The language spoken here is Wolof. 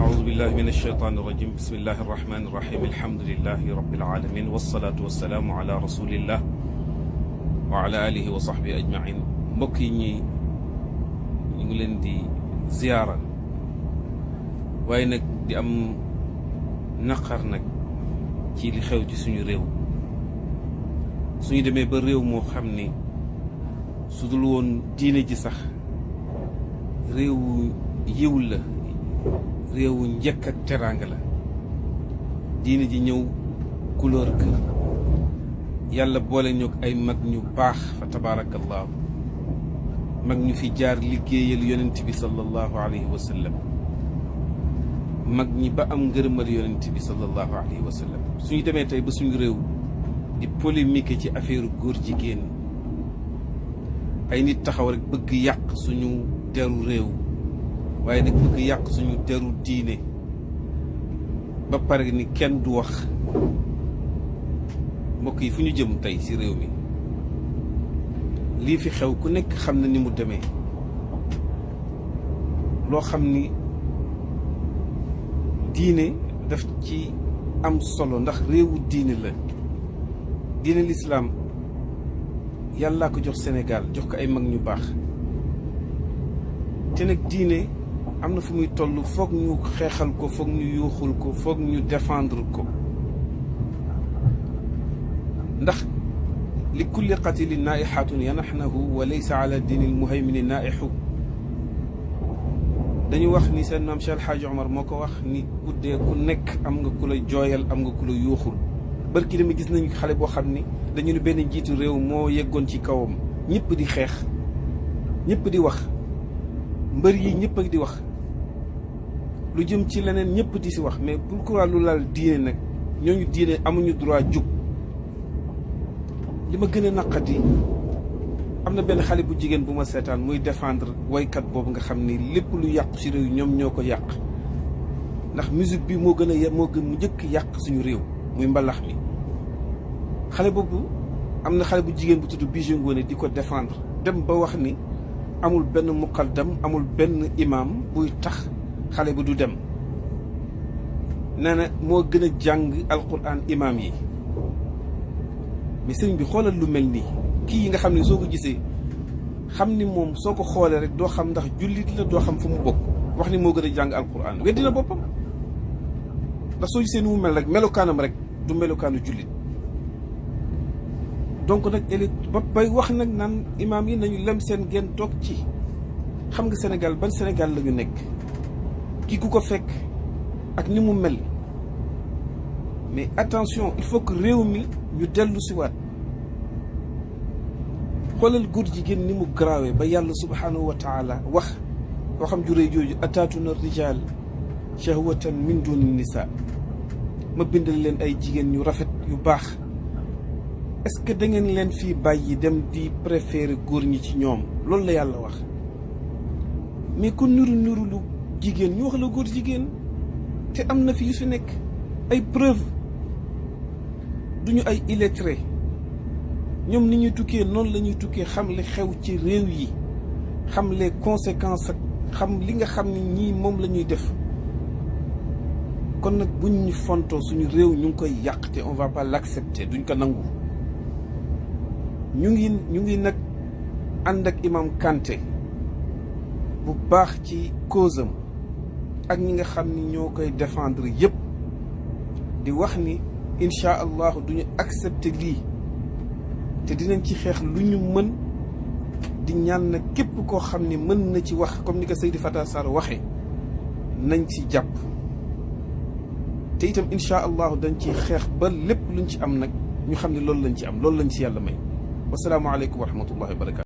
أعوذ بالله من الشيطان الرجيم بسم الله الرحمن الرحيم الحمد لله رب العالمين والصلاة والسلام على رسول الله وعلى آله وصحبه أجمعين. mbokk yi ñu ngi leen di ziyaara waaye nag di am naqar nag ci li xew ci suñu réew. suñu demee ba réew moo xam ni su dul woon diine ji sax réewu yiw la, réewu njëkk ak teraanga la. diine ji ñëw couleur que yàlla boole ñoog ay mag ñu baax fa tabaarakallaahu, mag ñu fi jaar liggéeyal yonent bi sallallahu alayhi wa sallam, mag ñi ba am ngërëmal yonent bi sallallahu alayhi wa sallam. suñu demee tey ba suñu réew di polémique ci affaire góor jigéen, ay nit taxaw rek bëgg yàq suñu deru réew, waaye nag bëgg yàq suñu deru diine ba pare ni kenn du wax. mbokk yi fu ñu jëm tey ci réew mi? lii fi xew ku nekk xam na ni mu demee, loo xam ni diine daf ci am solo ndax réewu diine la. diine lislaam yàllaa ko jox Sénégal, jox ko ay mag ñu baax, te nag diine am na fu muy toll foog ñu xeexal ko, foog ñu yuuxul ko, foog ñu défendre ko. ndax li kulli qatilin naaixatun yanaxnahu wa laysa ala diini lmuhaymini naaixu. dañu wax ni seen maam Cheikh El Hadj Omar moo ko wax ni ku dee ku nekk am nga ku la jooyal, am nga ku la yuuxul. barki dama gis nañu xale boo xam ni dañu ne benn njiitu réew moo yeggoon ci kawam, ñëpp di xeex, ñëpp di wax, mbër yi ñëpp ak di wax, lu jëm ci leneen ñëpp di si wax. mais pourquoi lu laal diine nag ñooñu diine amuñu droit jug? li ma gën a naqati, am na benn xale bu jigéen bu ma seetaan muy défendre waykat boobu nga xam ni lépp lu yàqu ci réew ñoom ñoo ko yàq. ndax musique bi moo gën a mu njëkk yàq suñu réew, muy mbalax mi. xale boobu am na xale bu jigéen bu tudd Bijou Ngoné di ko défendre, dem ba wax ni amul benn muqaddam, amul benn imam buy tax xale bi du dem. nee na moo gën a jàng alquran imam yi. mais sëriñ bi xoolal lu mel nii, kii yi nga xam ne soo ko gisee xam ni moom soo ko xoolee rek doo xam ndax jullit la, doo xam fu mu bokk. wax ni moo gën a jàng alquran, weddi na boppam. ndax soo gisee ni mu mel rek melokaanam rek du melokaanu jullit. donc nag ba bay wax nag naan imaam yi nañu lem seen genn toog ci. xam nga Sénégal ban Sénégal la ñu nekk? kii ku ko fekk ak ni mu mel. mais attention, il faut que réew mi ñu dellu si waat. xoolal góor jigéen ni mu garaawee ba yàlla subhaanahu wa taala wax waxam juree jooju, ataatuna rijaal shahwatan min duni nisa. ma bindal leen ay jigéen ñu rafet yu baax. est-ce que da ngeen leen fii bàyyi dem di préférer góor ñi ci ñoom? loolu la yàlla wax. mais ku nuru lu jigéen ñu wax la góor jigéen, te am na fi yu fi nekk ay preuve. duñu ay illettré, ñoom ni ñuy tukkee noonu la ñuy tukkee, xam li xew ci réew yi, xam les conséquences ak xam li nga xam ni ñii moom la ñuy def. kon nag buñ ñu fontoo suñu réew ñu ngi koy yàq, te on va pas l'accepter, duñ ko nangu. ñu ngi nag ànd ak imam Kanté bu baax ci cause am ak ñi nga xam ni ñoo koy défendre yëpp, di wax ni incha allahu duñu accepter lii, te dinañ ci xeex lu ñu mën. di ñaan na képp koo xam ni mën na ci wax comme ni ko Seydi Fata Sarr waxee, nañ ci jàpp. te itam incha allahu dañ ci xeex ba lépp luñ ci am nag ñu xam ne loolu lañ ci am, loolu lañ ci yàlla may. wasalaamualeykum wa rahmatullahi wa barakatu.